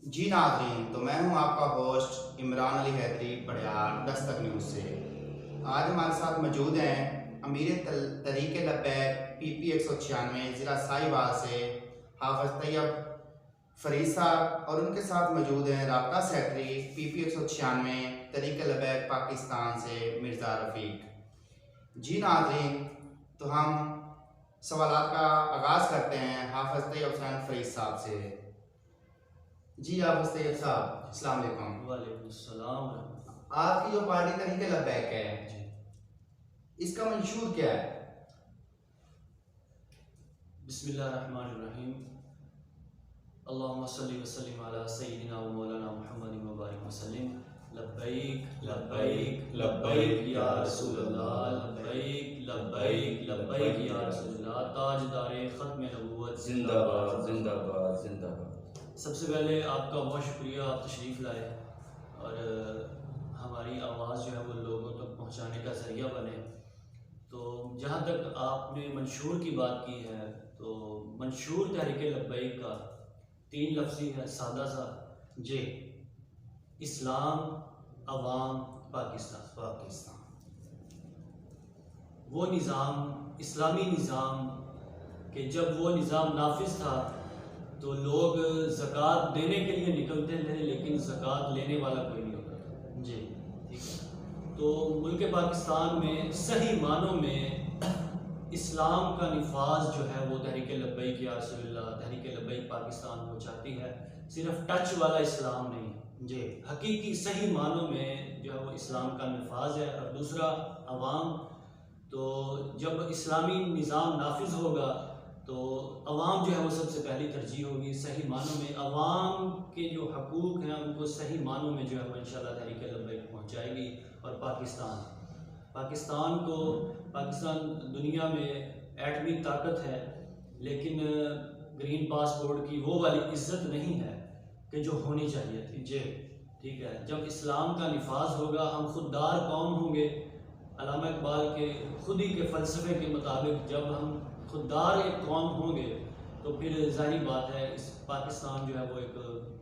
जी नाज़रीन, तो मैं हूं आपका होस्ट इमरान अली हैदरी बड़ियार दस्तक न्यूज़ से। आज हमारे साथ मौजूद हैं अमीर तरीके लब्बैक PP 196 ज़िला साहिवाल से हाफ़िज़ तैयब फरीद साहब, और उनके साथ मौजूद हैं राब्ता सेक्रेटरी PP 196 तरीके लब्बैक पाकिस्तान से मिर्ज़ा रफ़ीक। जी नाज़रीन, तो हम सवालात का आगाज़ करते हैं हाफ़िज़ तैयब हुसैन फरीद साहब से। जी हाफ़िज़ तैयब साहब, अस्सलाम वालेकुम। वालेकुम सलाम। आपकी जो पार्टी तरीके लब्बैक है, जी, इसका मंशूर क्या है? बिस्मिल्लाहिर्रहमानिर्रहीम। अल्लाहुम्मा सल्ली व सल्लिम अला सय्यिदिना व मौलाना मुहम्मदिन व बारिक व सल्लिम। लब्बैक लब्बैक लब्बैक या रसूलल्लाह, लब्बैक लब्बैक लब्बैक या रसूलल्लाह। ताजदारे ख़त्म नबूवत जिंदाबाद जिंदाबाद जिंदाबाद। सबसे पहले आपका बहुत शुक्रिया, आप तशरीफ़ लाए और हमारी आवाज़ जो है वो लोगों तक पहुंचाने का ज़रिया बने। तो जहाँ तक आपने मंशूर की बात की है, तो मंशूर तहरीक लब्बैक का 3 लफ्ज़ी है, सादा सा। जी, इस्लाम, अवाम, पाकिस्तान। वो निज़ाम, इस्लामी निज़ाम कि जब वो निज़ाम नाफिज था तो लोग ज़कात देने के लिए निकलते थे, लेकिन ज़कात लेने वाला कोई नहीं होता था। जी, ठीक है। तो मुल्क पाकिस्तान में सही मानों में इस्लाम का निफाज जो है वो तहरीक लब्बैक या रसूलल्लाह, तहरीक लब्बैक पाकिस्तान वो चाहती है। सिर्फ टच वाला इस्लाम नहीं, जी, हकीकी सही मानों में जो है वो इस्लाम का नफाज है। और दूसरा अवाम, तो जब इस्लामी निज़ाम नाफिज होगा तो अवाम जो है वो सबसे पहली तरजीह होगी। सही मानों में अवाम के जो हकूक़ हैं उनको सही मानों में जो है वो इंशाअल्लाह तहरीक लब्बैक पहुँचाएगी। और पाकिस्तान को, पाकिस्तान दुनिया में एटमी ताकत है, लेकिन ग्रीन पासपोर्ट की वो वाली इज़्ज़त नहीं है कि जो होनी चाहिए थी। जी, ठीक है। जब इस्लाम का निफाज होगा, हम खुददार कौम होंगे। अल्लामा इकबाल के खुद ही के फ़लसफ़े के मुताबिक जब हम खुददार एक कौम होंगे तो फिर ज़ाहिर बात है इस पाकिस्तान जो है वो एक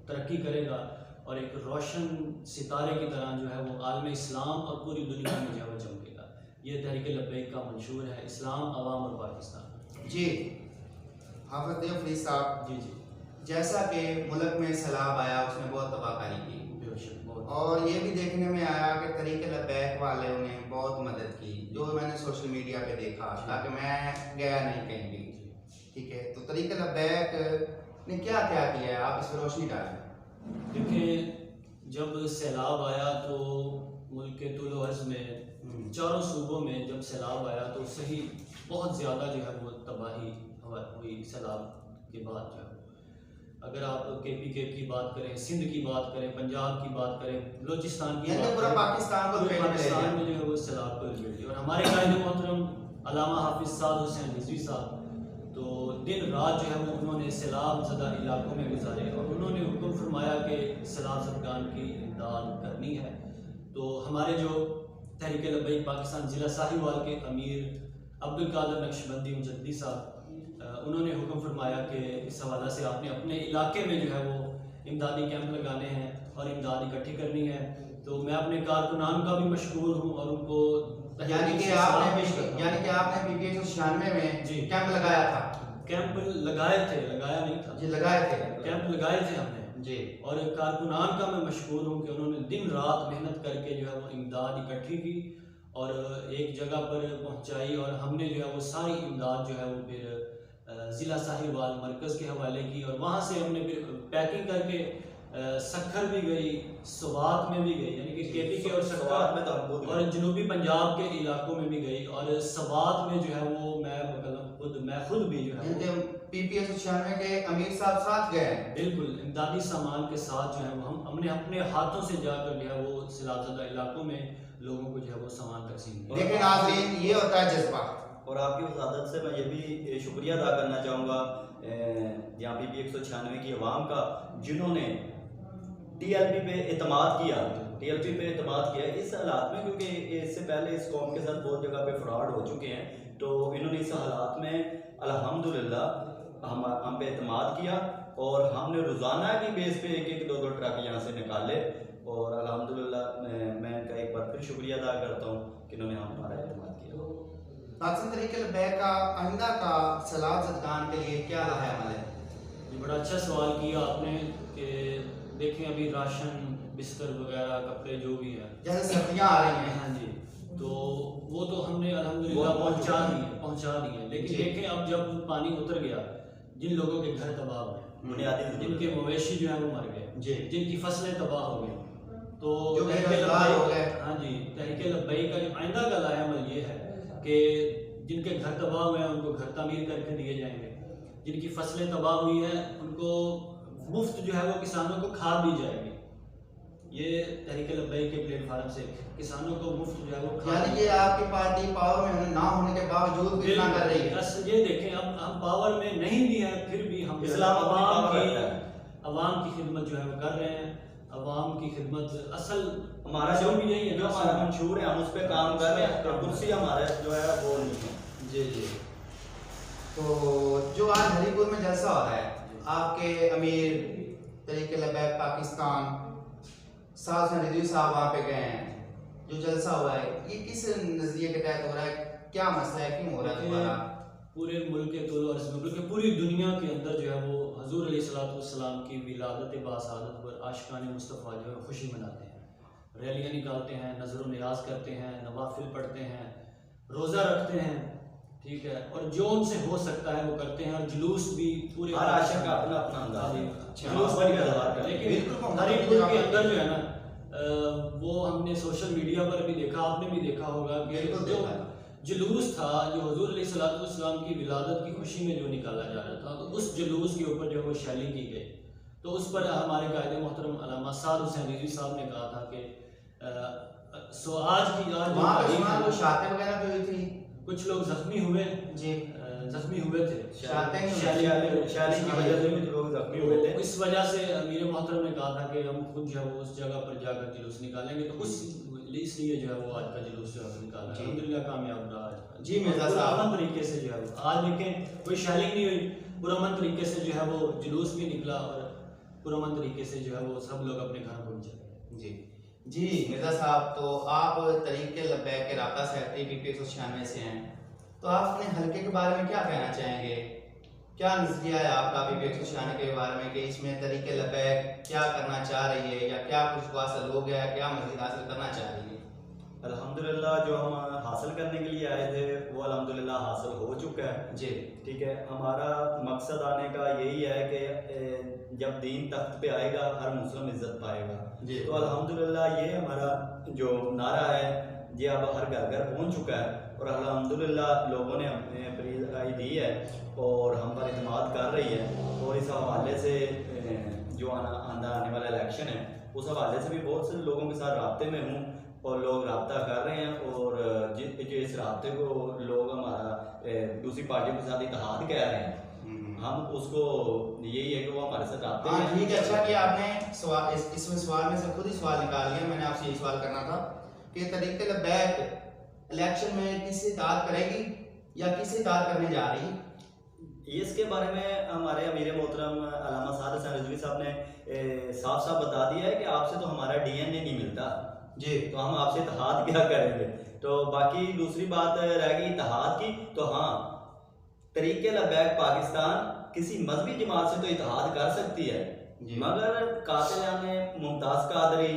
तरक्की करेगा और एक रोशन सितारे की तरह जो है वो आलम इस्लाम और पूरी दुनिया में जो है वो चमकेगा। ये तहरीक लब्बैक का मंशूर है, इस्लाम, अवाम और पाकिस्तान। जी। हाफ़िज़ तैयब फरीद साहब, जी जी, जैसा कि मुल्क में सैलाब आया उसने बहुत तबाहकारी की, बेशक बहुत। और ये भी देखने में आया कि तरीके लब्बैक वालों ने बहुत मदद की, जो मैंने सोशल मीडिया पे देखा, ताकि मैं गया नहीं कहीं भी। ठीक है, तो तरीके लब्बैक ने क्या क्या किया है, आप इस पर रोशनी डालें। देखिए, जब सैलाब आया तो मुल्क के तुल अर्ज़ में चारों सूबों में जब सैलाब आया तो सही बहुत ज़्यादा जो है वो तबाही हुई सैलाब के बाद। जो है अगर आप KPK की बात करें, सिंध की बात करें, पंजाब की बात करें, बलूचिस्तान की बात पूरा करें, पाकिस्तान को पूरे लपेट में ले लिया। पाकिस्तान में जो है वो सैलाब को लपेट लिया। और हमारे कायदे मोहतरम अल्लामा हाफिज़ साद हुसैन रिजवी साहब तो दिन रात जो है वो उन्होंने सैलाब ज़दा इलाकों में गुजारे और उन्होंने हुक्म फरमाया कि सैलाब ज़दगान की इमदाद करनी है। तो हमारे जो तहरीक लब्बैक पाकिस्तान ज़िला साहिवाल के अमीर अब्दुल कादिर नक्शबंदी मुजद्दी साहब, उन्होंने हुक्म फरमाया कि इस हवाले से आपने अपने इलाके में जो है वो इमदादी कैंप लगाने हैं और इमदाद इकट्ठी करनी है। तो मैं अपने कारकुनान का भी मशहूर हूँ और उनको यानी कि आपने PP 196 में जी कैंप लगाया था? कैंप लगाए थे, लगाया नहीं था जी, लगाए थे। कैंप लगाए थे हमने जी, और कारकुनान का मैं मशहूर हूँ कि उन्होंने दिन रात मेहनत करके जो है वो इमदाद इकट्ठी की और एक जगह पर पहुँचाई और हमने जो है वो सारी इमदाद जो है वो फिर ज़िला साहिवाल मरकज़ के हवाले की और वहाँ से हमने फिर पैकिंग करके सखर भी गई, स्वात में भी गई, यानी कि KPK और सखर में तो और जनूबी पंजाब के इलाकों में भी गई और स्वात में जो है वो मैं खुद भी जो है वो PP 196 के अमीर साहब साथ गए हैं। बिल्कुल इमदादी सामान के साथ जो है वो हमने अपने हाथों से जाकर जो है वो सैलाबज़दा इलाकों में लोगों को जो है वो सामान तकसीम किया। लेकिन नाज़रीन, ये होता है जज्बा। और आपकी वसादत से मैं ये भी शुक्रिया अदा करना चाहूँगा यहाँ PP 196 की अवाम का, जिन्होंने TLP पे एतमाद किया। TLP पे एतमाद किया इस हालात में, क्योंकि इससे पहले इस कौम के साथ बहुत जगह पे फ्रॉड हो चुके हैं। तो इन्होंने इस हालात में अल्हम्दुलिल्लाह हम पे एतमाद किया और हमने रोज़ाना की बेस पे 1-1, 2-2 ट्रक यहाँ से निकाले। और अल्हम्दुलिल्लाह मैं इनका एक बार फिर शुक्रिया अदा करता हूँ कि इन्होंने हमारा एतमाद किया। पाकिस्तान तरीके लब्बैक का आइंदा का सलाद ज़दगान के लिए क्या लाहेअमल है? ये बड़ा अच्छा सवाल किया आपने कि देखें अभी राशन बिस्तर वगैरह कपड़े जो भी है, जैसे सर्दियाँ आ रही हैं। हाँ जी, तो वो तो हमने अल्हम्दुलिल्लाह पहुंचा दिए, लेकिन देखें अब जब पानी उतर गया, जिन लोगों के घर तबाह हुए, बुनियादी जिनके मवेशी जो है वो मर गए, जिनकी फसलें तबाह हो गई, तो जो तहरीके हो गए, हाँ जी, तहरीके लब्बैक का जो आइंदा का लाहेअमल ये है कि जिनके घर तबाह हुए हैं उनको घर तामीर करके दिए जाएंगे, जिनकी फसलें तबाह हुई हैं उनको मुफ्त जो है वो किसानों को खाद दी जाएगी। ये तहरीके लब्बैक के प्लेटफार्म से किसानों को मुफ्त जो है वो खाद, यानी कि आपकी पार्टी पावर में ना होने के बावजूद भी इतना कर रही है। ये देखें अब हम पावर में नहीं भी है फिर भी हम इस्लाम अवाम की खिदमत जो है वो कर रहे हैं। अवाम की खिदमत असल हमारा जो भी यही है, जो हमारा मंशूर है हम उस पर काम कर रहे हैं, कुर्सी हमारा जो है वो नहीं है। जी। तो जो आज हरीपुर में जलसा हो रहा है, आपके अमीर तरीके लब्बैक पाकिस्तान साहब हुसैन रिजवी साहब वहाँ पे गए हैं, जो जलसा हुआ है ये किस नज़रिए के तहत हो रहा है, क्या मसला है, क्यों हो रहा है दोबारा? पूरे मुल्क के तौर अर्ज़ में बल्कि पूरी दुनिया के अंदर जो है वो हजूर अलैहिस्सलाम की विलादत बासादत पर आशिकान मुस्तफ़ा जो है खुशी मनाते हैं, रैलियाँ निकालते हैं, नज़र नियाज करते हैं, नवाफिल पढ़ते हैं, रोज़ा रखते हैं, ठीक है, और जो उनसे हो सकता है वो करते हैं, और जुलूस भी पूरे हर आशिक का अपना अपना अंदाज है, जुलूस बड़ी व्यवहार है। लेकिन हरीपुर के अंदर जो है ना वो हमने सोशल मीडिया पर भी देखा, आपने भी देखा होगा कि जो जुलूस था जो हुजूर अलैहिस्सलाम की विलादत की खुशी में जो निकाला जा रहा था, तो उस जुलूस के ऊपर जो वो शैली की गई, तो उस पर हमारे कायदे मोहतरम अल्लामा साद हुसैन रिजवी साहब ने कहा था कि सो आज वहाँ शातें वगैरह भी हुई थी, कुछ लोग जख्मी हुए जी, जख्मी हुए थे, शादी की वजह से भी लोग जख्मी हुए थे। इस वजह से अमीर मोहतरम ने कहा था कि हम खुद जो है वो उस जगह पर जाकर जुलूस निकालेंगे, तो उस इसलिए जो है वो आज का जुलूस जो है निकाला, अल्हम्दुलिल्लाह कामयाब रहा जी। मिर्जा साहब पुरअमन तरीके से जो है आज देखें कोई शैलिंग नहीं हुई, पुरअमन तरीके से जो है वो जुलूस भी निकला और पुरअमन तरीके से जो है वो सब लोग अपने घर पहुंचे। जी जी। मिर्जा साहब, तो आप तरीके लब्बैक के राब्ता सेक्रेटरी PP 196 से हैं, तो आप अपने हल्के के बारे में क्या कहना चाहेंगे? क्या नजरिया है आपका PP 196 के बारे में कि इसमें तरीके लब्बैक क्या करना चाह रही है, या क्या कुछ हासिल हो गया, क्या मज़ीद हासिल करना चाह रही है? अल्हम्दुलिल्लाह जो हम हासिल करने के लिए आए थे वो अल्हम्दुलिल्लाह हासिल हो चुका है जी, ठीक है। हमारा मकसद आने का यही है कि जब दीन तख्त पे आएगा हर मुस्लिम इज्जत पाएगा जी। तो अल्हम्दुलिल्लाह ये हमारा जो नारा है ये अब हर घर घर पहुंच चुका है, और अल्हम्दुलिल्लाह लोगों ने अपने राय दी है और हम पर इत्मीनान कर रही है, और इस हवाले से जो आने वाला इलेक्शन है उस हवाले से भी बहुत से लोगों के साथ राब्ते में हूँ और लोग राब्ता कर रहे हैं, और जो इस राब्ते को लोग हमारा दूसरी पार्टियों के साथ इत्तेहाद कह रहे हैं, हम उसको यही है कि वो हमारे साथ राब्ते में। हाँ ठीक है, अच्छा कि आपने सवाल इसमें सवाल में से खुद ही सवाल निकाल लिया। मैंने आपसे यही सवाल करना था कि तरीके लब्बैक इलेक्शन में किससे इत्तेहाद करेगी या किससे इत्तेहाद करने जा रही है? इसके बारे में हमारे अमीर मोहतरम अल्लामा साद हुसैन रिजवी साहब ने साफ साफ बता दिया है कि आपसे तो हमारा DNA नहीं मिलता जी, तो हम आपसे इत्तेहाद क्या करेंगे। तो बाकी दूसरी बात रहेगी इत्तेहाद की, तो हाँ तरीके लब्बैक पाकिस्तान किसी मजहबी जमात से तो इत्तेहाद कर सकती है, मगर कातिलाने मुमताज कादरी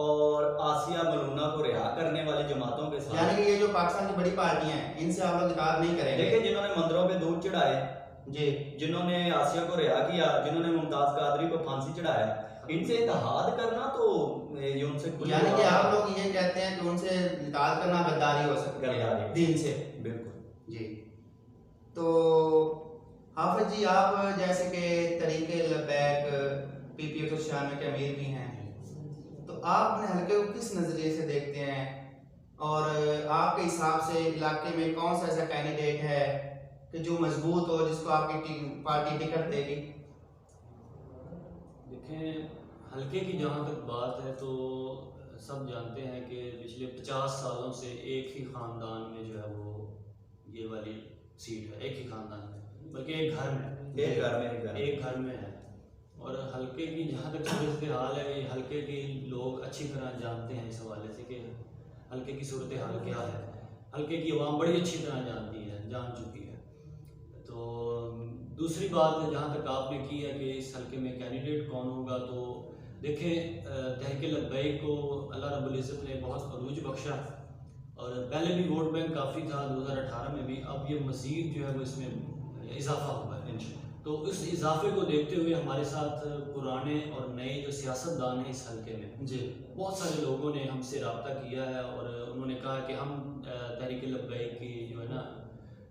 और आसिया मलूना को रिहा करने वाली जमातों के साथ, यानी कि ये जो पाकिस्तान की बड़ी पार्टियां हैं इनसे आप लोग इत्तेहाद नहीं करेंगे। देखिए जिन्होंने मंदिरों पे दूध चढ़ाए जी, जिन्होंने आसिया को रिहा किया, जिन्होंने मुमताज कादरी को फांसी चढ़ाया, इनसे इत्तेहाद करना तो ये उनसे यानी कि आप लोग ये कहते हैं कि उनसे इत्तेहाद करना गद्दारी हो सकती है दीन से। बिल्कुल जी। तो हाफिज जी, आप जैसे कि तरीके लब्बैक PP 196 के अमीर भी हैं, तो आप अपने हल्के को किस नज़रिए से देखते हैं, और आपके हिसाब से इलाके में कौन सा ऐसा कैंडिडेट है कि जो मजबूत हो, जिसको आपकी पार्टी टिकट देगी? देखें हल्के की जहाँ तक बात है तो सब जानते हैं कि पिछले 50 सालों से एक ही ख़ानदान में जो है वो ये वाली सीट है, एक ही ख़ानदान में, बल्कि एक घर में है, और हल्के की जहाँ तक सूरत हाल है, ये हल्के के लोग अच्छी तरह जानते हैं इस हवाले से कि हल्के की सूरत हाल क्या है। हल्के की आवाम बड़ी अच्छी तरह जानती है, जान चुकी है। तो दूसरी बात जहाँ तक आपने की है कि इस हल्के में कैंडिडेट कौन होगा, तो देखें तहरीक लब्बैक को अल्लाह रब्बुल इज़्ज़त ने बहुत अरूज बख्शा, और पहले भी वोट बैंक काफ़ी था 2018 में भी, अब ये मज़ीद जो है वो इसमें इजाफा हुआ है। तो इस इजाफे को देखते हुए हमारे साथ पुराने और नए जो सियासतदान हैं इस हल्के में जी, बहुत सारे लोगों ने हमसे रब्ता किया है और उन्होंने कहा कि हम तहरीक लब्बैक की जो है ना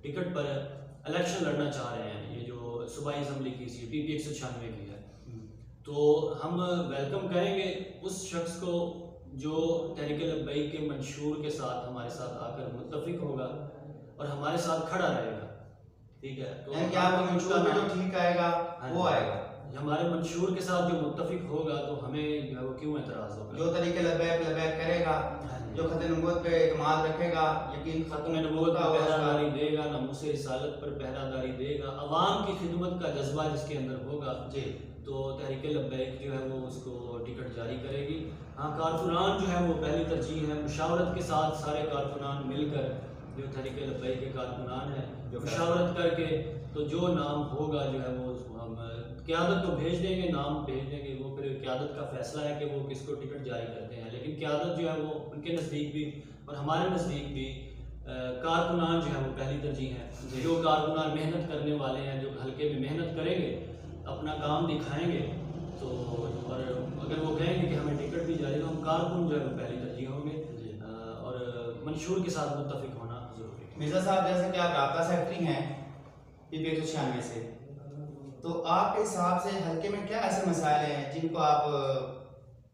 टिकट पर इलेक्शन लड़ना चाह रहे हैं। ये जो सूबाई असम्बली की सी PP 196 की है, तो हम वेलकम करेंगे उस शख्स को जो तहरीक लब्बैक के मंशूर के साथ हमारे साथ आकर मुत्तफिक होगा और हमारे साथ खड़ा रहेगा। ठीक है, तो यानी कि आपका मंशूर में जो ठीक आएगा वो आएगा। हमारे मंशूर के साथ जो मुत्तफिक होगा तो हमें जो है वो क्यों एतराज़ होगा। जो तरीके लब्बैक करेगा, जो खत नबूवत पे इत्मीनाद रखेगा, यकीन खत्म नबूवत पर पहरादारी देगा, नामूस रिसालत पर पहरादारी देगा, अवाम की खिदमत का जज्बा जिसके अंदर होगा जी, तो तहरीक लब्बैक जो है वो उसको टिकट जारी करेगी। हाँ, कारकुनान जो है वो पहली तरजीह है, मुशावरत के साथ सारे कारकुनान मिलकर जो तहरीक लब्बैक के कारकुनान हैं जो मुशावरत करके तो जो नाम होगा जो है वो हम क़यादत को भेज देंगे, नाम भेज देंगे, वो फिर क़यादत का फैसला है कि वो किसको टिकट जारी करते हैं। लेकिन क़यादत जो है वो उनके नज़दीक भी और हमारे नज़दीक भी कारकुनान जो है वो पहली तरजीह है। जो कारकुनान मेहनत करने वाले हैं, जो हल्के में मेहनत करेंगे, अपना काम दिखाएंगे, तो और अगर वो कहेंगे कि हमें टिकट भी जारी, तो हम कारकुन जो है वो पहली तरजीह होंगे और मंशूर के साथ मुत्तफिक होना ज़रूरी है। मिर्ज़ा साहब, जैसे कि आप राब्ता सेक्रेटरी हैं PP 196 से, तो आपके हिसाब से हल्के में क्या ऐसे मसाइल हैं जिनको आप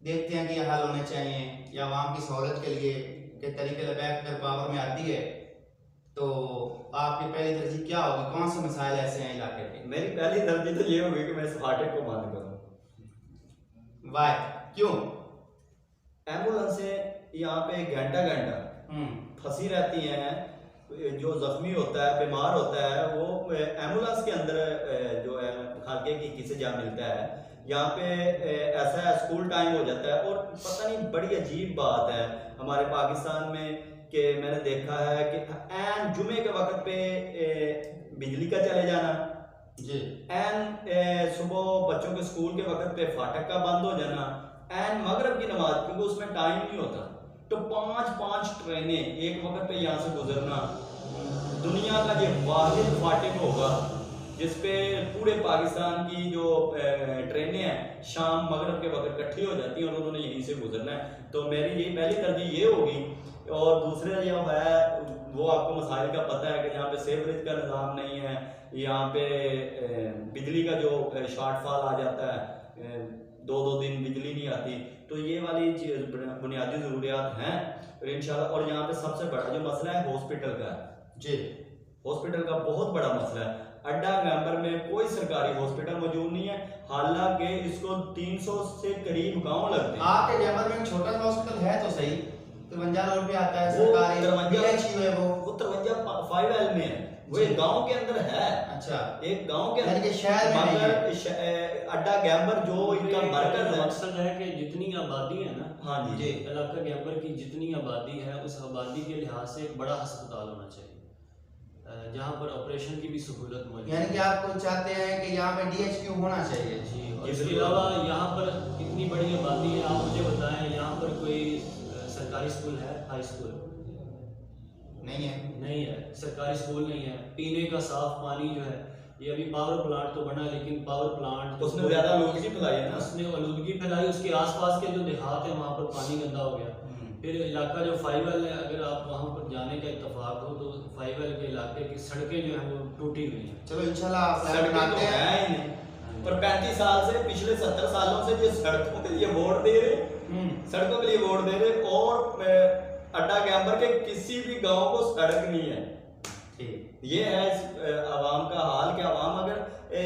देखते हैं कि ये हल होने चाहिए, या आवाम की सहूलत के लिए कि तहरीक लब्बैक अगर पावर में आती है तो आपकी पहली तरजीह क्या होगी? कौन से मसाइल ऐसे हैं इलाके के? मेरी पहली तरजीह तो ये होगी कि मैं इस फाटक को बंद करूँ। वाई, क्यों? एम्बुलेंसें यहाँ पे घंटा फंसी रहती हैं। जो जख्मी होता है, बीमार होता है, वो एम्बुलेंस के अंदर जो है हल्के की किसे जा मिलता है। यहाँ पे ऐसा है, स्कूल टाइम हो जाता है, और पता नहीं बड़ी अजीब बात है हमारे पाकिस्तान में कि मैंने देखा है कि ऐन जुमे के वक्त पे बिजली का चले जाना जी, ऐन सुबह बच्चों के स्कूल के वक्त पे फाटक का बंद हो जाना, ऐन मगरब की नमाज, क्योंकि उसमें टाइम नहीं होता, तो 5-5 ट्रेनें एक वक्त पे यहाँ से गुजरना। दुनिया का ये वाहिद फाटक होगा जिसपे पूरे पाकिस्तान की जो ट्रेनें हैं शाम मगरब के वक्त इकट्ठी हो जाती हैं और उन्होंने यहीं से गुजरना है। तो मेरी ये पहली तरजीह ये होगी। और दूसरा जो है वो आपको मसाइल का पता है कि यहाँ पे सेवरेज का निज़ाम नहीं है, यहाँ पे बिजली का जो शॉर्टफॉल आ जाता है, 2-2 दिन बिजली नहीं आती। तो ये वाली बुनियादी ज़रूरियात हैं और इंशाल्लाह। और यहाँ पे सबसे बड़ा जो मसला है हॉस्पिटल का है जी, हॉस्पिटल का बहुत बड़ा मसला है। अड्डा गैम्बर में कोई सरकारी हॉस्पिटल मौजूद नहीं है, हालांकि इसको 300 से करीब गांव लगते हैं। आपके गैम्बर में एक छोटा सा हॉस्पिटल है तो सही, 53 रोड पे आता है, वो सरकारी 53 है, वो 53 5L में है, वो एक गांव के अंदर है। अच्छा, एक गांव के यानी अंदर कि शहर में नहीं है। मगर अड्डा गैम्बर जो इनका मरकज है, मकसद है कि जितनी आबादी है ना, हाँ जी, इलाका गैम्बर की जितनी आबादी है उस आबादी के लिहाज से एक बड़ा अस्पताल होना चाहिए जहाँ पर ऑपरेशन की भी सहूलत मौजूद है। यानी कि आप चाहते हैं कि यहाँ पे DHQ होना चाहिए। जी, और इसके अलावा यहाँ पर इतनी बड़ी आबादी है, आप मुझे बताएं यहाँ पर कोई सरकारी स्कूल है? हाई स्कूल नहीं है, नहीं है, सरकारी स्कूल नहीं है। पीने का साफ पानी जो है, ये अभी पावर प्लांट तो बना, लेकिन पावर प्लांट उसने ज्यादा आलूदगी फैलाई है ना, उसने आलूदगी फैलाई, उसके आसपास के जो देहात है वहाँ पर पानी गंदा हो गया। फिर इलाका जो 5L है, अगर आप वहाँ पर जाने का इत्तेफाक हो तो 5L के इलाके की सड़कें जो हैं वो टूटी हुई हैं। चलो इंशाल्लाह प्लान सड़कें तो बनाते हैं। है ही नहीं। और 35 साल से, पिछले 70 सालों से जो सड़कों के लिए वोट दे रहे, सड़कों के लिए वोट दे रहे, और अड्डा गैम्बर के किसी भी गांव को सड़क नहीं है। ठीक, ये है इस आवाम का हाल। कि आवाम अगर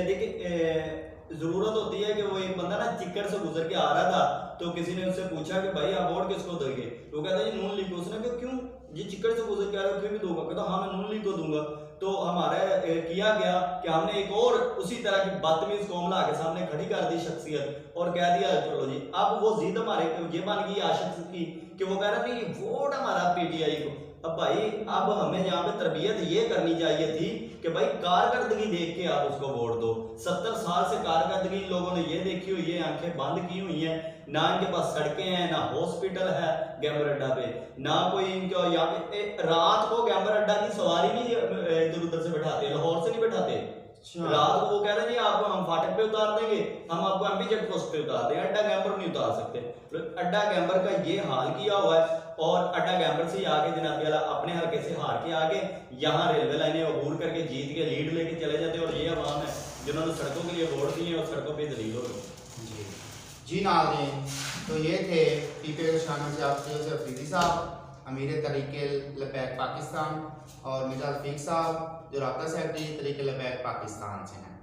देखिए जरूरत होती है कि वो एक बंदा ना चिक्कर से गुजर के आ रहा था, तो किसी ने उससे पूछा कि भाई आप वोट किसको दोगे, तो कहता है नून लीग को। उसने कहा क्यों, ये चिक्कर से गुजर के आ रहा है, क्यों भी दूंगा? कहता हाँ मैं नून लीग को दूंगा। तो हमारा किया गया कि हमने एक और उसी तरह की बदतमीज कौम ला के सामने खड़ी कर दी शख्सियत और कह दिया चलो जी। अब वो जिद हमारे ये बन गई आशिक की कि वो कह रहा नहीं वोट हमारा पीटीआई को। अब भाई अब हमें यहाँ पे तरबियत ये करनी चाहिए थी कि भाई कारकर्दगी देख के आप उसको वोट दो। 70 साल से कारकर्दगी लोगों ने ये देखी हुई है, आंखें बंद की हुई हैं, ना इनके पास सड़कें हैं, ना हॉस्पिटल है गैम्बर अड्डा पे, ना कोई इनका यहाँ पे रात को गैम्बर अड्डा की सवारी नहीं इधर उधर से बैठाते, लाहौर से नहीं बैठाते। रात को वो कह रहे हैं आपको हम फाटक पे उतार देंगे, हम आपको एमपी चेक पोस्ट पे उतार देंगे, अड्डा गैम्बर नहीं उतार सकते। तो अड्डा गैम्बर का ये हाल किया हुआ है। और अड्डा गैम्बर से आगे जनाब वाला अपने हल्के से हार के आगे यहाँ रेलवे लाइनें अबूर करके जीत के लीड लेके चले जाते। और ये अवाम है जिन्होंने सड़कों के लिए वोट दिए और सड़कों पे दलील हो गए। जी नाज़रीन, तो ये थे PPX से आपसे अफरीदी साहब, अमीर तरीके लबैक पाकिस्तान, और मिर्जा रफीक साहब जो राब्ता सेक्रेटरी तरीके लबैक पाकिस्तान से हैं।